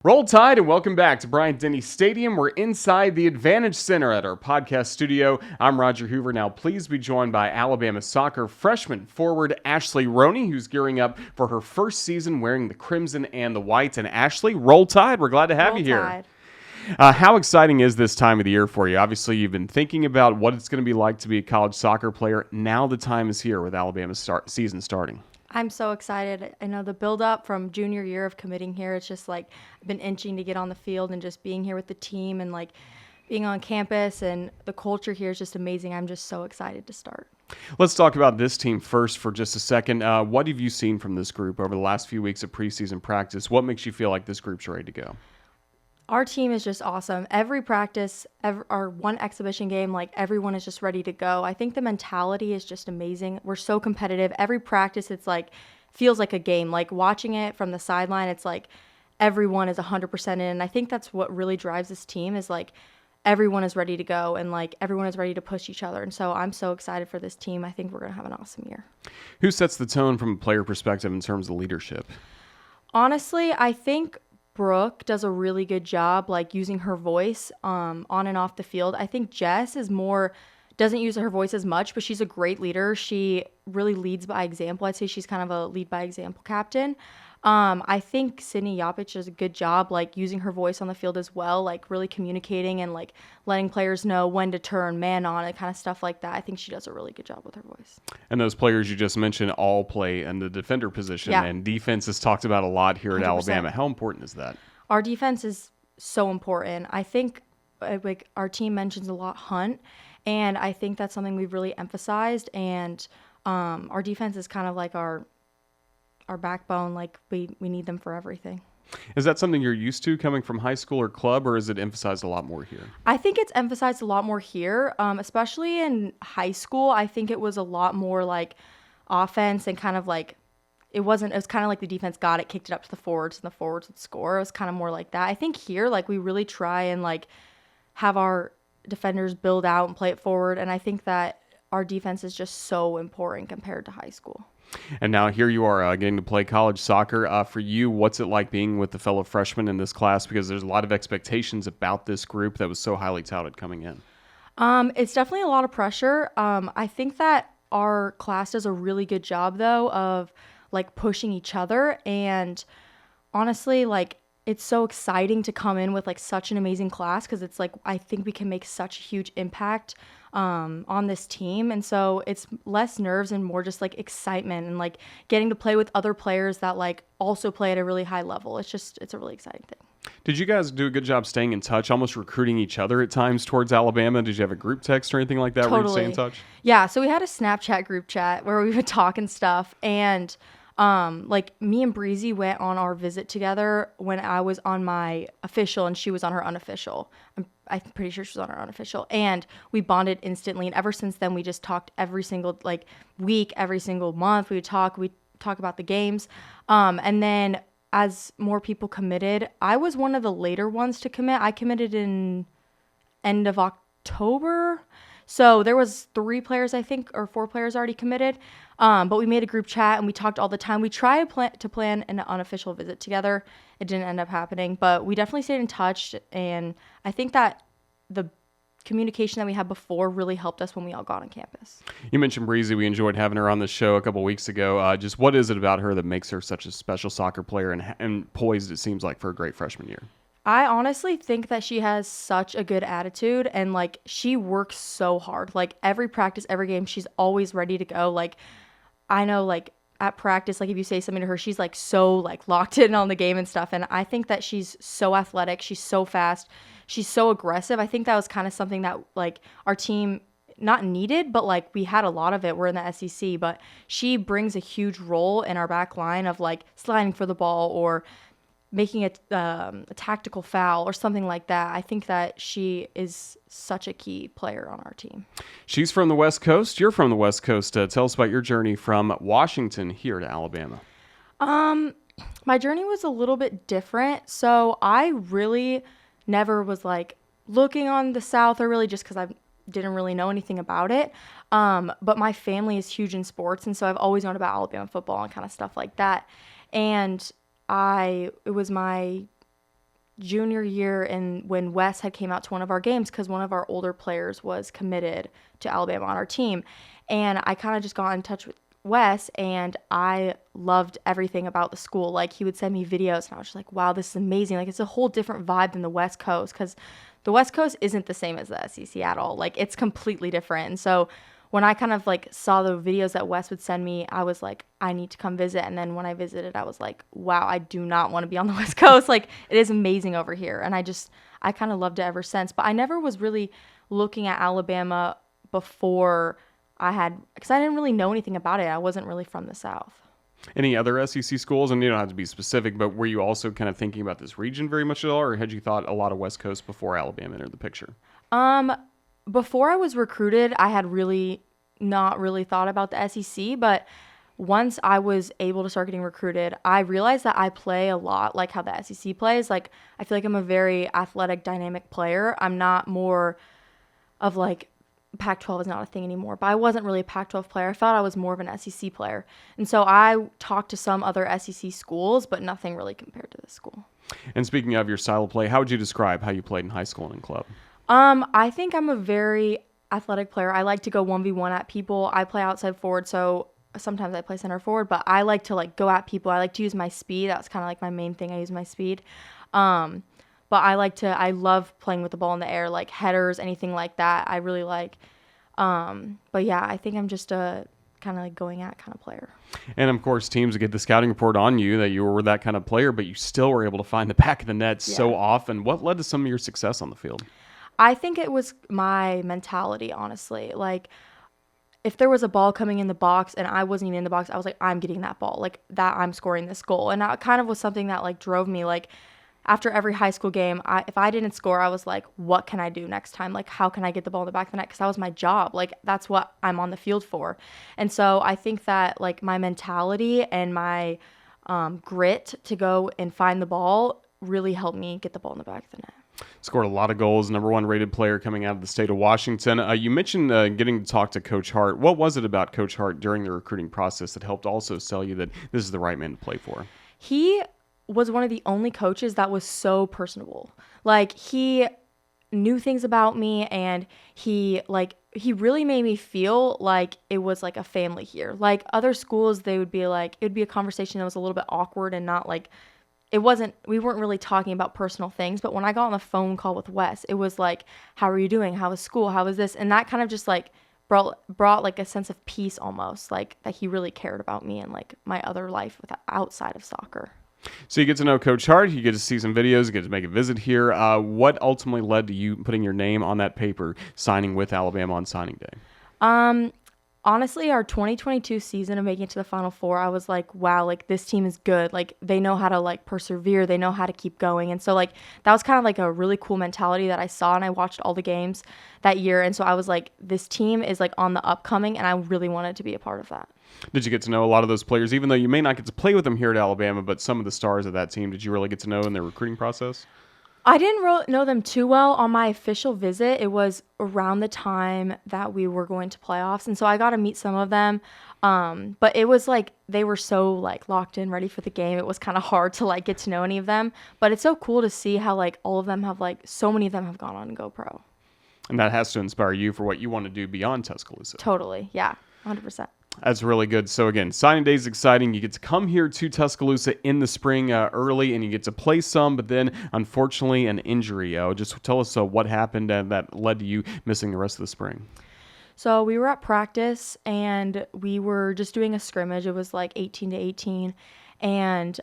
Roll Tide and welcome back to Bryant-Denny Stadium. We're inside the Advantage Center at our podcast studio. I'm Roger Hoover. Now, please be joined by Alabama soccer freshman forward Ashley Roni, who's gearing up for her first season wearing the crimson and the white. And Ashley, Roll Tide. We're glad to have you here. Tide. How exciting is this time of the year for you? Obviously, you've been thinking about what it's going to be like to be a college soccer player. Now the time is here with Alabama's season starting. I'm so excited. I know the build up from junior year of committing here, it's just like I've been inching to get on the field and just being here with the team and like being on campus, and the culture here is just amazing. I'm just so excited to start. Let's talk about this team first for just a second. What have you seen from this group over the last few weeks of preseason practice? What makes you feel like this group's ready to go? Our team is just awesome. Every practice, our one exhibition game, like everyone is just ready to go. I think the mentality is just amazing. We're so competitive. Every practice, it's like feels like a game. Like watching it from the sideline, it's like everyone is 100% in. And I think that's what really drives this team is like everyone is ready to go and like everyone is ready to push each other. And so I'm so excited for this team. I think we're going to have an awesome year. Who sets the tone from a player perspective in terms of leadership? Honestly, I think Brooke does a really good job like using her voice on and off the field. I think Jess doesn't use her voice as much, but she's a great leader. She really leads by example. I'd say she's kind of a lead by example captain. I think Sydney Yapich does a good job like using her voice on the field as well, like really communicating and like letting players know when to turn man on and kind of stuff like that. I think she does a really good job with her voice. And those players you just mentioned all play in the defender position, Yeah. and defense is talked about a lot here at 100%. Alabama. How important is that? Our defense is so important. I think like our team mentions a lot Hunt, and I think that's something we've really emphasized. And our defense is kind of like our backbone. Like we need them for everything. Is that something you're used to coming from high school or club, or is it emphasized a lot more here? I think it's emphasized a lot more here, especially in high school. I think it was a lot more like offense and kind of like it was kind of like the defense got it, kicked it up to the forwards, and the forwards would score. It was kind of more like that. I think here, like, we really try and, like, have our defenders build out and play it forward, and I think that our defense is just so important compared to high school. And now here you are getting to play college soccer. For you, what's it like being with the fellow freshmen in this class? Because there's a lot of expectations about this group that was so highly touted coming in. It's definitely a lot of pressure. I think that our class does a really good job, though, of like pushing each other, and honestly, like it's so exciting to come in with like such an amazing class because it's like I think we can make such a huge impact on this team, and so it's less nerves and more just like excitement and like getting to play with other players that like also play at a really high level. It's a really exciting thing. Did you guys do a good job staying in touch, almost recruiting each other at times towards Alabama? Did you have a group text or anything like that where you stay in touch? Yeah, so we had a Snapchat group chat where we would talk and stuff, and like me and Breezy went on our visit together when I was on my official and she was on her unofficial. I'm pretty sure she was on her unofficial, and we bonded instantly. And ever since then, we just talked every single like week, every single month. We talk about the games, and then as more people committed, I was one of the later ones to commit. I committed in end of October. So there was 3 players, I think, or 4 players already committed. But we made a group chat and we talked all the time. We tried to plan an unofficial visit together. It didn't end up happening, but we definitely stayed in touch. And I think that the communication that we had before really helped us when we all got on campus. You mentioned Breezy. We enjoyed having her on the show a couple weeks ago. Just what is it about her that makes her such a special soccer player and poised, it seems like, for a great freshman year? I honestly think that she has such a good attitude, and like she works so hard. Like every practice, every game, she's always ready to go. Like I know like at practice, like if you say something to her, she's like so like locked in on the game and stuff. And I think that she's so athletic. She's so fast. She's so aggressive. I think that was kind of something that like our team not needed, but like we had a lot of it. We're in the SEC, but she brings a huge role in our back line of like sliding for the ball or making a tactical foul or something like that. I think that she is such a key player on our team. She's from the West Coast. You're from the West Coast. Tell us about your journey from Washington here to Alabama. My journey was a little bit different. So I really never was like looking on the South, or really just because I didn't really know anything about it. But my family is huge in sports, and so I've always known about Alabama football and kind of stuff like that. And it was my junior year, and when Wes had came out to one of our games, because one of our older players was committed to Alabama on our team. And I kind of just got in touch with Wes, and I loved everything about the school. Like, he would send me videos, and I was just like, wow, this is amazing. Like, it's a whole different vibe than the West Coast, because the West Coast isn't the same as the SEC at all. Like, it's completely different. And so when I kind of like saw the videos that Wes would send me, I was like, I need to come visit. And then when I visited, I was like, wow, I do not want to be on the West Coast. Like, it is amazing over here. And I kind of loved it ever since. But I never was really looking at Alabama before because I didn't really know anything about it. I wasn't really from the South. Any other SEC schools? And you don't have to be specific, but were you also kind of thinking about this region very much at all, or had you thought a lot of West Coast before Alabama entered the picture? Before I was recruited, I had really not really thought about the SEC, but once I was able to start getting recruited, I realized that I play a lot like how the SEC plays. Like, I feel like I'm a very athletic, dynamic player. I'm not more of like Pac-12 is not a thing anymore, but I wasn't really a Pac-12 player. I thought I was more of an SEC player. And so I talked to some other SEC schools, but nothing really compared to this school. And speaking of your style of play, how would you describe how you played in high school and in club? I think I'm a very athletic player. I like to go 1v1 at people. I play outside forward, so sometimes I play center forward, but I like to like go at people. I like to use my speed. That's kind of like my main thing. I use my speed. But I love playing with the ball in the air, like headers, anything like that. I really like. But yeah, I think I'm just a kind of like going at kind of player. And of course, teams get the scouting report on you that you were that kind of player, but you still were able to find the back of the net so often. What led to some of your success on the field? I think it was my mentality, honestly. Like, if there was a ball coming in the box and I wasn't even in the box, I was like, I'm getting that ball. Like, that I'm scoring this goal. And that kind of was something that, like, drove me. Like, after every high school game, if I didn't score, I was like, what can I do next time? Like, how can I get the ball in the back of the net? Because that was my job. Like, that's what I'm on the field for. And so I think that, like, my mentality and my grit to go and find the ball really helped me get the ball in the back of the net. Scored a lot of goals, number one rated player coming out of the state of Washington. You mentioned getting to talk to Coach Hart. What was it about Coach Hart during the recruiting process that helped also sell you that this is the right man to play for? He was one of the only coaches that was so personable. Like, he knew things about me, and he really made me feel like it was like a family here. Like, other schools, they would be like, it would be a conversation that was a little bit awkward and not like, we weren't really talking about personal things. But when I got on the phone call with Wes, it was like, how are you doing? How was school? How was this? And that kind of just like brought like a sense of peace, almost like that he really cared about me and like my other life outside of soccer. So you get to know Coach Hart, you get to see some videos, you get to make a visit here. What ultimately led to you putting your name on that paper, signing with Alabama on signing day? Honestly, our 2022 season of making it to the Final Four, I was like, wow, like, this team is good. Like, they know how to like persevere. They know how to keep going. And so like, that was kind of like a really cool mentality that I saw, and I watched all the games that year. And so I was like, this team is like on the upcoming, and I really wanted to be a part of that. Did you get to know a lot of those players, even though you may not get to play with them here at Alabama, but some of the stars of that team, did you really get to know in their recruiting process? I didn't know them too well on my official visit. It was around the time that we were going to playoffs, and so I got to meet some of them. But it was like they were so like locked in, ready for the game. It was kind of hard to like get to know any of them. But it's so cool to see how like all of them have like so many of them have gone on to go pro. And that has to inspire you for what you want to do beyond Tuscaloosa. Totally, yeah, 100%. That's really good. So again, signing day is exciting. You get to come here to Tuscaloosa in the spring early, and you get to play some, but then unfortunately an injury. Just tell us what happened that led to you missing the rest of the spring. So we were at practice, and we were just doing a scrimmage. It was like 18 to 18, and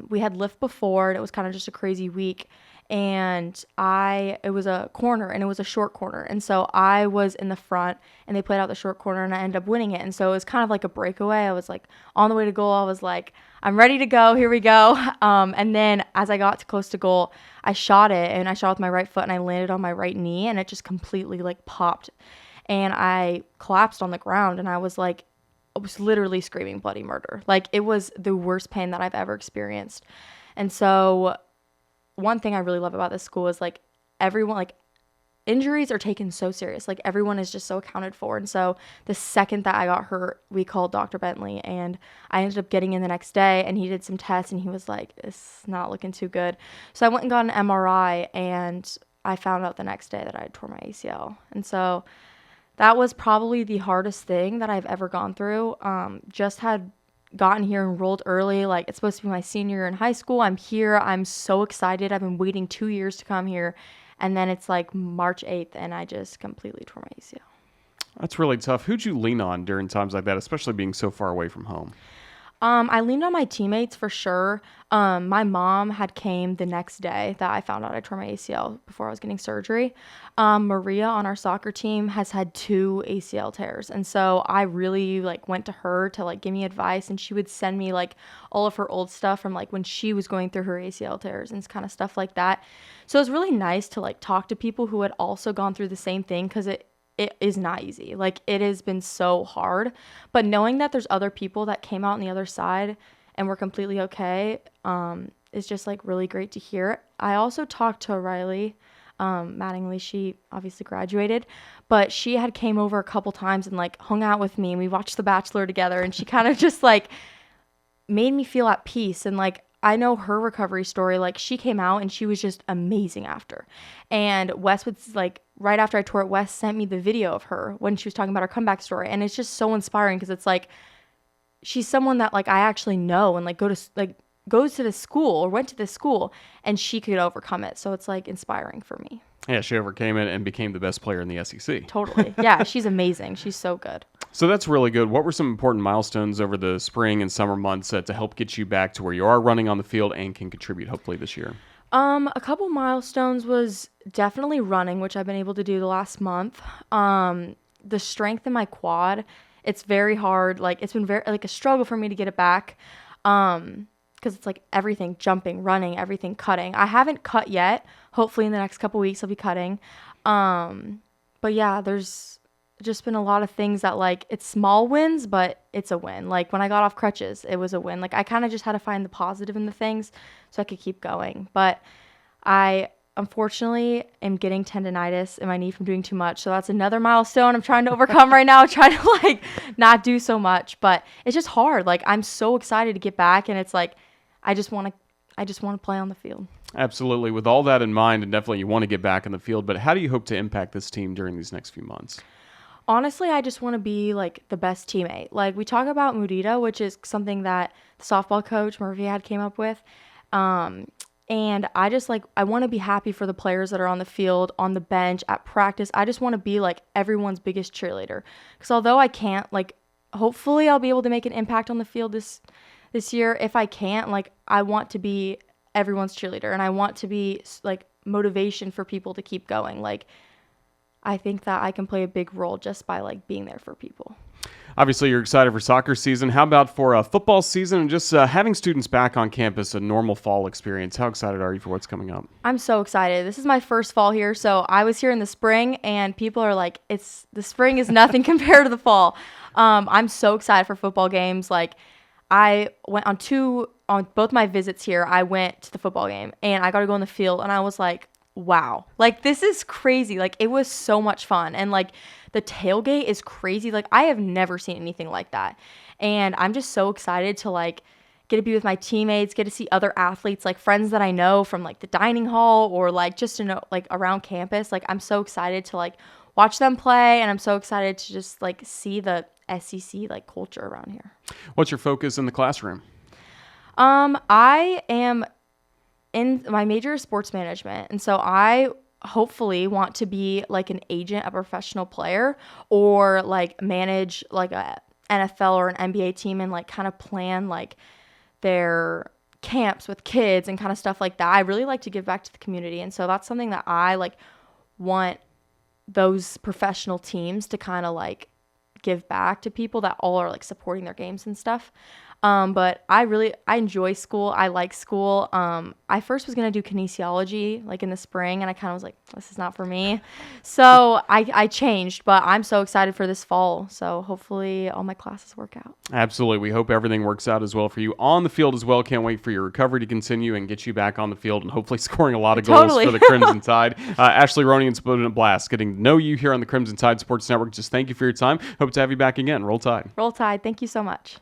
we had lift before, and it was kind of just a crazy week. And it was a corner, and it was a short corner. And so I was in the front, and they played out the short corner, and I ended up winning it. And so it was kind of like a breakaway. I was like on the way to goal. I was like, I'm ready to go. Here we go. And then as I got close to goal, I shot it, and I shot with my right foot, and I landed on my right knee, and it just completely like popped. And I collapsed on the ground, and I was literally screaming bloody murder. Like, it was the worst pain that I've ever experienced. And so one thing I really love about this school is like everyone, like injuries are taken so serious. Like everyone is just so accounted for. And so the second that I got hurt, we called Dr. Bentley, and I ended up getting in the next day, and he did some tests and he was like, it's not looking too good. So I went and got an MRI, and I found out the next day that I had tore my ACL. And so that was probably the hardest thing that I've ever gone through. Just had gotten here enrolled early. Like, it's supposed to be my senior year in high school. I'm here. I'm so excited. I've been waiting 2 years to come here. And then it's like March 8th, and I just completely tore my ACL. That's really tough. Who'd you lean on during times like that, especially being so far away from home? I leaned on my teammates for sure. My mom had came the next day that I found out I tore my ACL before I was getting surgery. Maria on our soccer team has had 2 ACL tears. And so I really like went to her to like give me advice, and she would send me like all of her old stuff from like when she was going through her ACL tears and kind of stuff like that. So it was really nice to like talk to people who had also gone through the same thing, because it is not easy. Like, it has been so hard, but knowing that there's other people that came out on the other side and were completely okay, is just like really great to hear. I also talked to Riley Mattingly. She obviously graduated, but she had came over a couple times and like hung out with me, and we watched The Bachelor together, and she kind of just like made me feel at peace. And like, I know her recovery story. Like, she came out and she was just amazing after. And Wes was like, right after I tore it, Wes sent me the video of her when she was talking about her comeback story. And it's just so inspiring, because it's like, she's someone that like I actually know and like goes to this school or went to this school, and she could overcome it. So it's like inspiring for me. Yeah, she overcame it and became the best player in the SEC. Totally. Yeah, she's amazing. She's so good. So that's really good. What were some important milestones over the spring and summer months to help get you back to where you are running on the field and can contribute hopefully this year? A couple milestones was definitely running, which I've been able to do the last month. The strength in my quad, it's very hard. Like, it's been very like a struggle for me to get it back. Because it's like everything, jumping, running, everything, cutting. I haven't cut yet. Hopefully in the next couple weeks I'll be cutting. But yeah, there's just been a lot of things that like, it's small wins, but it's a win. Like, when I got off crutches, it was a win. Like, I kind of just had to find the positive in the things so I could keep going. But I unfortunately am getting tendonitis in my knee from doing too much. So that's another milestone I'm trying to overcome right now, trying to like not do so much. But it's just hard. Like, I'm so excited to get back, and it's like, I just want to play on the field. Absolutely. With all that in mind, and definitely you want to get back in the field, but how do you hope to impact this team during these next few months? Honestly, I just want to be like the best teammate. Like, we talk about Mudita, which is something that the softball coach Murphy had came up with. And I just like, I want to be happy for the players that are on the field, on the bench, at practice. I just want to be like everyone's biggest cheerleader. Because although I can't, like, hopefully I'll be able to make an impact on the field this year. If I can't, like, I want to be everyone's cheerleader, and I want to be like motivation for people to keep going. Like, I think that I can play a big role just by like being there for people. Obviously, you're excited for soccer season. How about for football season and just having students back on campus, a normal fall experience? How excited are you for what's coming up? I'm so excited. This is my first fall here. So I was here in the spring, and people are like, the spring is nothing compared to the fall. I'm so excited for football games. Like, I went on both my visits here. I went to the football game, and I got to go on the field, and I was like, wow, like, this is crazy. Like, it was so much fun. And like, the tailgate is crazy. Like, I have never seen anything like that. And I'm just so excited to like get to be with my teammates, get to see other athletes, like friends that I know from like the dining hall or like just to know like around campus. Like, I'm so excited to like watch them play, and I'm so excited to just like see the SEC like culture around here. What's your focus in the classroom? I am in my major is sports management, and so I hopefully want to be like an agent, a professional player, or like manage like a NFL or an NBA team, and like kind of plan like their camps with kids and kind of stuff like that. I really like to give back to the community, and so that's something that I like want those professional teams to kind of like give back to people that all are like supporting their games and stuff. But I enjoy school. I like school. I first was going to do kinesiology like in the spring, and I kind of was like, this is not for me. So I changed, but I'm so excited for this fall. So hopefully all my classes work out. Absolutely. We hope everything works out as well for you on the field as well. Can't wait for your recovery to continue and get you back on the field and hopefully scoring a lot of goals Totally. for the Crimson Tide. Ashley Roni, it's been a blast getting to know you here on the Crimson Tide Sports Network. Just thank you for your time. Hope to have you back again. Roll Tide. Roll Tide. Thank you so much.